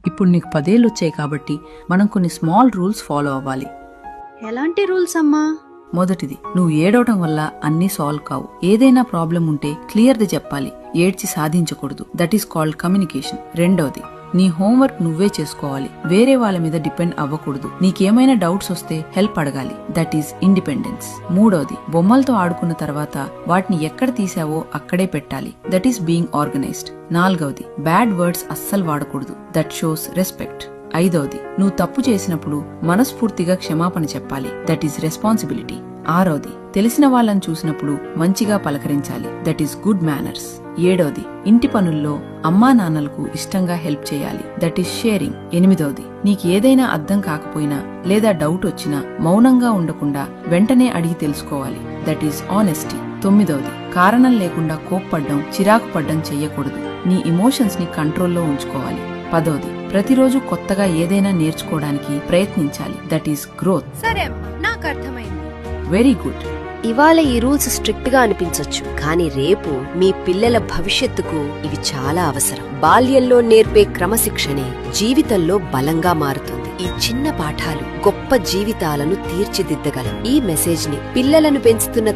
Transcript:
ఇప్పుడు నీకు 10 ఏళ్ళు వచ్చాయి కాబట్టి మనం కొన్ని స్మాల్ రూల్స్ ఫాలో అవ్వాలి. ఎలాంటి రూల్స్ అమ్మా? మొదటిది, నువ్వు ఏడవటం వల్ల అన్నీ సాల్వ్ కావు. ఏదైనా ప్రాబ్లం ఉంటే క్లియర్ది చెప్పాలి, ఏడ్చి సాధించకూడదు. That is called communication. రెండవది, నీ హోంవర్క్ నువ్వే చేసుకోవాలి, వేరే వాళ్ళ మీద డిపెండ్ అవ్వకూడదు. నీకేమైనా డౌట్స్ వస్తే హెల్ప్ అడగాలి. That is independence. మూడవది, బొమ్మలతో ఆడుకున్న తర్వాత వాటిని ఎక్కడ తీసావో అక్కడే పెట్టాలి. That is being organised. నాలుగవది, బ్యాడ్ వర్డ్స్ అస్సలు వాడకూడదు. That shows respect. ఐదవది, నువ్వు తప్పు చేసినప్పుడు మనస్ఫూర్తిగా క్షమాపణ చెప్పాలి. That is responsibility. ఆరవది, తెలిసిన వాళ్ళని చూసినప్పుడు మంచిగా పలకరించాలి. That is good manners. ఏడవది, ఇంటి పనుల్లో అమ్మా నాన్నలకు ఇష్టంగా హెల్ప్ చేయాలి. That is sharing. ఎనిమిదవది, నీకు ఏదైనా అర్థం కాకపోయినా లేదా డౌట్ వచ్చినా మౌనంగా ఉండకుండా వెంటనే అడిగి తెలుసుకోవాలి. That is honesty. తొమ్మిదవది, కారణం లేకుండా కోప్పడ్డం, చిరాకు పడ్డం చెయ్యకూడదు. నీ ఎమోషన్స్ ని కంట్రోల్లో ఉంచుకోవాలి. పదవది, ప్రతిరోజు కొత్తగా ఏదైనా నేర్చుకోవడానికి ప్రయత్నించాలి. That is growth. సరే అమ్మా, నాకు అర్థమైంది. Very good. ఇవాళ ఈ రూల్స్ స్ట్రిక్ట్ గా అనిపించొచ్చు, కానీ రేపు మీ పిల్లల భవిష్యత్తుకు ఇవి చాలా అవసరం. బాల్యంలో నేర్పే క్రమశిక్షణే జీవితంలో బలంగా మారుతుంది. ఈ చిన్న పాఠాలు గొప్ప జీవితాలను తీర్చిదిద్దగలవు. ఈ మెసేజ్ ని పిల్లలను పెంచుతున్న